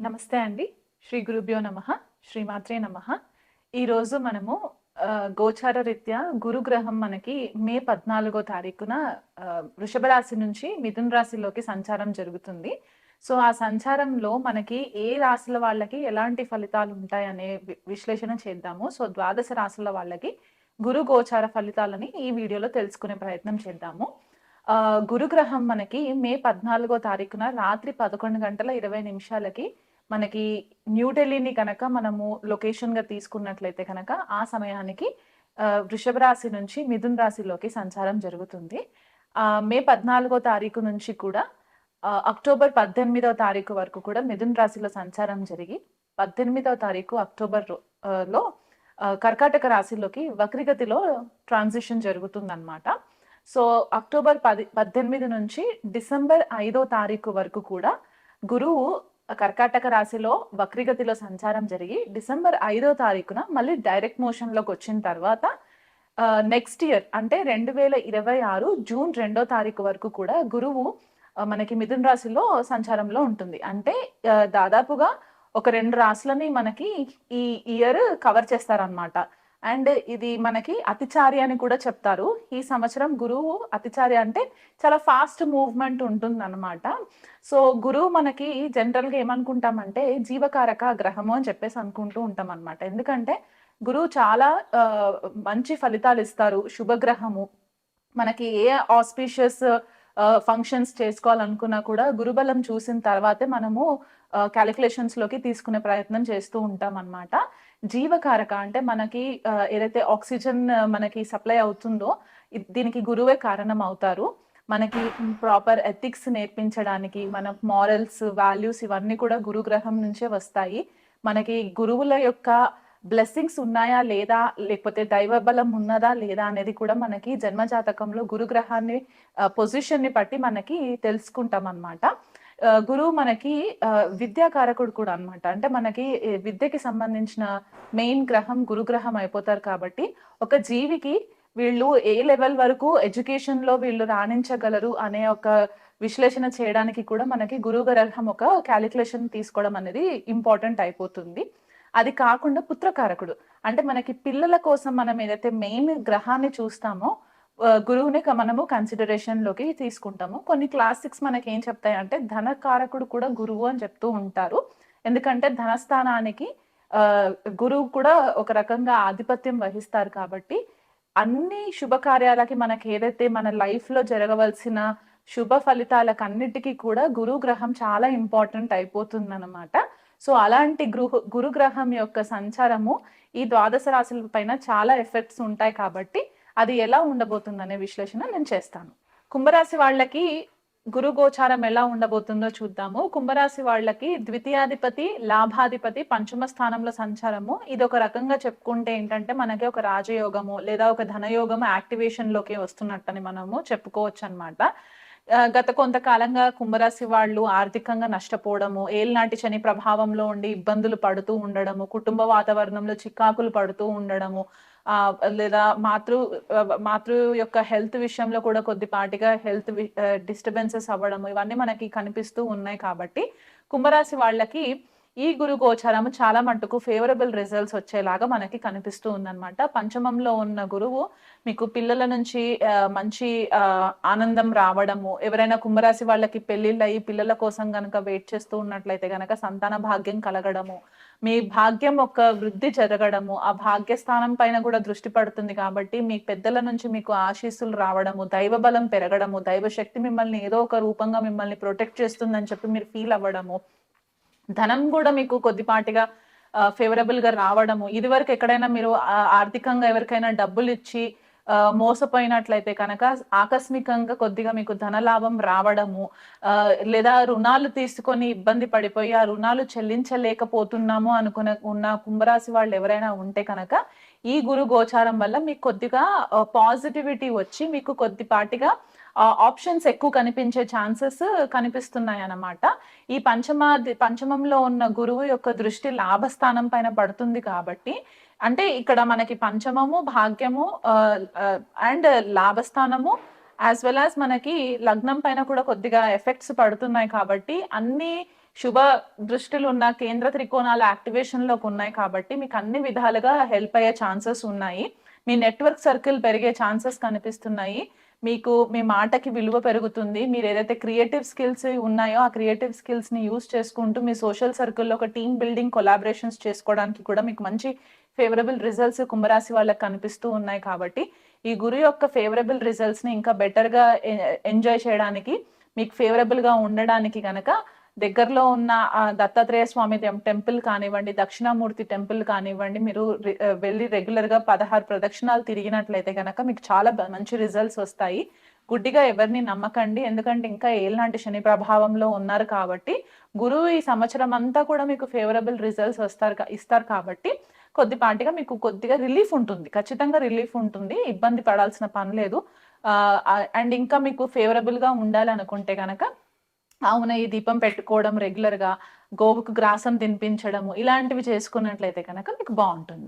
నమస్తే అండి. శ్రీ గురుభ్యో నమః. శ్రీమాత్రే నమః. ఈరోజు మనము గోచార రీత్యా గురుగ్రహం మనకి మే 14 తారీఖున వృషభ రాశి నుంచి మిథున రాశిలోకి సంచారం జరుగుతుంది. సో, ఆ సంచారంలో మనకి ఏ రాశుల వాళ్ళకి ఎలాంటి ఫలితాలు ఉంటాయనే విశ్లేషణ చేద్దాము. సో, ద్వాదశ రాశుల వాళ్ళకి గురు గోచార ఫలితాలని ఈ వీడియోలో తెలుసుకునే ప్రయత్నం చేద్దాము. గురుగ్రహం మనకి మే 14 తారీఖున రాత్రి 11:20 మనకి న్యూఢిల్లీని కనుక మనము లొకేషన్‌గా తీసుకున్నట్లయితే కనుక ఆ సమయానికి వృషభ రాశి నుంచి మిథున రాశిలోకి సంచారం జరుగుతుంది. మే 14 తారీఖు నుంచి కూడా అక్టోబర్ 18 తారీఖు వరకు కూడా మిథున రాశిలో సంచారం జరిగి 18 తారీఖు అక్టోబర్ లో కర్కాటక రాశిలోకి వక్రగతిలో ట్రాన్సిషన్ జరుగుతుందన్నమాట. సో, అక్టోబర్ 18 నుంచి డిసెంబర్ 5 తారీఖు వరకు కూడా గురువు కర్కాటక రాశిలో వక్రగతిలో సంచారం జరిగి డిసెంబర్ 5 తారీఖున మళ్ళీ డైరెక్ట్ మోషన్‌లోకి వచ్చిన తర్వాత నెక్స్ట్ ఇయర్ అంటే 2026 జూన్ 2 తారీఖు వరకు కూడా గురువు మనకి మిథున రాశిలో సంచారంలో ఉంటుంది. అంటే దాదాపుగా ఒక 2 రాశులని మనకి ఈ ఇయర్ కవర్ చేస్తారనమాట. అండ్ ఇది మనకి అతిచారి అని కూడా చెప్తారు. ఈ సంవత్సరం గురువు అతిచారి అంటే చాలా ఫాస్ట్ మూవ్‌మెంట్ ఉంటుందన్నమాట. సో, గురువు మనకి జనరల్‌గా ఏమనుకుంటామంటే జీవకారక గ్రహము అని చెప్పేసి అనుకుంటూ ఉంటామన్నమాట. ఎందుకంటే గురువు చాలా మంచి ఫలితాలు ఇస్తారు. శుభగ్రహము. మనకి ఏ ఆస్పీషియస్ ఫంక్షన్స్ చేసుకోవాలనుకున్నా కూడా గురుబలం చూసిన తర్వాతే మనము క్యాలిక్యులేషన్స్‌లోకి తీసుకునే ప్రయత్నం చేస్తూ ఉంటామన్నమాట. జీవకారక అంటే మనకి ఏదైతే ఆక్సిజన్ మనకి సప్లై అవుతుందో దీనికి గురువే కారణం అవుతారు. మనకి ప్రాపర్ ఎథిక్స్ నేర్పించడానికి మన మారల్స్, వాల్యూస్ ఇవన్నీ కూడా గురుగ్రహం నుంచే వస్తాయి. మనకి గురువుల యొక్క బ్లెస్సింగ్స్ ఉన్నాయా లేదా, లేకపోతే దైవ బలం ఉన్నదా లేదా అనేది కూడా మనకి జన్మజాతకంలో గురుగ్రహాన్ని పొజిషన్‌ని బట్టి మనకి తెలుసుకుంటామన్నమాట. గురువు మనకి విద్యాకారకుడు కూడా అన్నమాట. అంటే మనకి విద్యకి సంబంధించిన మెయిన్ గ్రహం గురుగ్రహం అయిపోతారు కాబట్టి ఒక జీవికి వీళ్ళు ఏ లెవెల్ వరకు ఎడ్యుకేషన్‌లో వీళ్ళు రాణించగలరు అనే ఒక విశ్లేషణ చేయడానికి కూడా మనకి గురువు గ్రహం ఒక కాలిక్యులేషన్ తీసుకోవడం అనేది ఇంపార్టెంట్ అయిపోతుంది. అది కాకుండా పుత్రకారకుడు. అంటే మనకి పిల్లల కోసం మనం ఏదైతే మెయిన్ గ్రహాన్ని చూస్తామో గురువుని మనము కన్సిడరేషన్‌లోకి తీసుకుంటాము. కొన్ని క్లాసిక్స్ మనకేం చెప్తాయంటే ధనకారకుడు కూడా గురువు అని చెప్తూ ఉంటారు. ఎందుకంటే ధనస్థానానికి గురువు కూడా ఒక రకంగా ఆధిపత్యం వహిస్తారు కాబట్టి అన్ని శుభకార్యాలకి మనకేదైతే మన లైఫ్‌లో జరగవలసిన శుభ ఫలితాలకన్నిటికి కూడా గురుగ్రహం చాలా ఇంపార్టెంట్ అయిపోతుందన్నమాట. సో, అలాంటి గురుగ్రహం యొక్క సంచారము ఈ ద్వాదశ రాశుల పైన చాలా ఎఫెక్ట్స్ ఉంటాయి కాబట్టి అది ఎలా ఉండబోతుందనే విశ్లేషణ నేను చేస్తాను. కుంభరాశి వాళ్ళకి గురు గోచారం ఎలా ఉండబోతుందో చూద్దాము. కుంభరాశి వాళ్ళకి ద్వితీయాధిపతి, లాభాధిపతి పంచమ స్థానంలో సంచారము. ఇది ఒక రకంగా చెప్పుకుంటే ఏంటంటే మనకి ఒక రాజయోగము లేదా ఒక ధనయోగము యాక్టివేషన్‌లోకి వస్తున్నట్టని మనము చెప్పుకోవచ్చనమాట. గత కొంతకాలంగా కుంభరాశి వాళ్ళు ఆర్థికంగా నష్టపోవడము, ఏలినాటి శని ప్రభావంలో ఉండి ఇబ్బందులు పడుతూ ఉండడము, కుటుంబ వాతావరణంలో చికాకులు పడుతూ ఉండడము, లేదా మాతృ యొక్క హెల్త్ విషయంలో కూడా కొద్దిపాటిగా హెల్త్ డిస్టర్బెన్సెస్ అవ్వడము ఇవన్నీ మనకి కనిపిస్తూ ఉన్నాయి కాబట్టి కుంభరాశి వాళ్ళకి ఈ గురు గోచారము చాలా మట్టుకు ఫేవరబుల్ రిజల్ట్స్ వచ్చేలాగా మనకి కనిపిస్తూ ఉందన్నమాట. పంచమంలో ఉన్న గురువు మీకు పిల్లల నుంచి మంచి ఆనందం రావడము, ఎవరైనా కుంభరాశి వాళ్ళకి పెళ్లిళ్ళయి పిల్లల కోసం గనక వెయిట్ చేస్తూ ఉన్నట్లయితే గనక సంతాన భాగ్యం కలగడము, మీ భాగ్యం ఒక వృద్ధి జరగడము, ఆ భాగ్యస్థానం పైన కూడా దృష్టి పడుతుంది కాబట్టి మీ పెద్దల నుంచి మీకు ఆశీస్సులు రావడము, దైవ బలం పెరగడము, దైవశక్తి మిమ్మల్ని ఏదో ఒక రూపంగా మిమ్మల్ని ప్రొటెక్ట్ చేస్తుందని చెప్పి మీరు ఫీల్ అవ్వడము, ధనం కూడా మీకు కొద్దిపాటిగా ఫేవరబుల్‌గా రావడము. ఇదివరకు ఎక్కడైనా మీరు ఆర్థికంగా ఎవరికైనా డబ్బులిచ్చి మోసపోయినట్లయితే కనుక ఆకస్మికంగా కొద్దిగా మీకు ధనలాభం రావడము, లేదా రుణాలు తీసుకొని ఇబ్బంది పడిపోయి ఆ రుణాలు చెల్లించలేకపోతున్నాము ఉన్న కుంభరాశి వాళ్ళు ఎవరైనా ఉంటే కనుక ఈ గురు గోచారం వల్ల మీకు కొద్దిగా పాజిటివిటీ వచ్చి మీకు కొద్దిపాటిగా ఆప్షన్స్ ఎక్కువ కనిపించే ఛాన్సెస్ కనిపిస్తున్నాయన్నమాట. ఈ పంచమంలో ఉన్న గురువు యొక్క దృష్టి లాభస్థానం పైన పడుతుంది కాబట్టి అంటే ఇక్కడ మనకి పంచమము, భాగ్యము అండ్ లాభస్థానము యాజ్ వెల్ యాజ్ మనకి లగ్నం పైన కూడా కొద్దిగా ఎఫెక్ట్స్ పడుతున్నాయి కాబట్టి అన్ని శుభ దృష్టిలున్న కేంద్ర త్రికోణాలు యాక్టివేషన్‌లోకి ఉన్నాయి కాబట్టి మీకు అన్ని విధాలుగా హెల్ప్ అయ్యే ఛాన్సెస్ ఉన్నాయి. మీ నెట్వర్క్ సర్కిల్ పెరిగే ఛాన్సెస్ కనిపిస్తున్నాయి. మీకు మీ మాటకి విలువ పెరుగుతుంది. మీరేదైతే క్రియేటివ్ స్కిల్స్ ఉన్నాయో, ఆ క్రియేటివ్ స్కిల్స్‌ని యూజ్ చేసుకుంటూ మీ సోషల్ సర్కిల్‌లో ఒక టీమ్ బిల్డింగ్ కొలాబరేషన్స్ చేసుకోవడానికి కూడా మీకు మంచి ఫేవరబుల్ రిజల్ట్స్ కుంభరాశి వాళ్ళకి కనిపిస్తూ ఉన్నాయి కాబట్టి, ఈ గురు యొక్క ఫేవరబుల్ రిజల్ట్స్‌ని ఇంకా బెటర్‌గా ఎంజాయ్ చేయడానికి, మీకు ఫేవరబుల్‌గా ఉండడానికి గనక దగ్గరలో ఉన్న దత్తాత్రేయ స్వామి టెంపుల్ కానివ్వండి, దక్షిణామూర్తి టెంపుల్ కానివ్వండి, మీరు వెళ్ళి రెగ్యులర్‌గా 16 ప్రదక్షిణాలు తిరిగినట్లయితే గనక మీకు చాలా మంచి రిజల్ట్స్ వస్తాయి. గుడ్డిగా ఎవరిని నమ్మకండి. ఎందుకంటే ఇంకా ఏలినాటి శని ప్రభావంలో ఉన్నారు కాబట్టి, గురువు ఈ సంవత్సరం అంతా కూడా మీకు ఫేవరబుల్ రిజల్ట్స్ ఇస్తారు కాబట్టి, కొద్దిపాటిగా మీకు కొద్దిగా రిలీఫ్ ఉంటుంది. ఖచ్చితంగా రిలీఫ్ ఉంటుంది. ఇబ్బంది పడాల్సిన పని లేదు. అండ్ ఇంకా మీకు ఫేవరబుల్‌గా ఉండాలనుకుంటే గనక ఆవున ఈ దీపం పెట్టుకోవడం రెగ్యులర్‌గా, గోవుకు గ్రాసం తినిపించడము, ఇలాంటివి చేసుకున్నట్లయితే కనుక మీకు బావుంటుంది.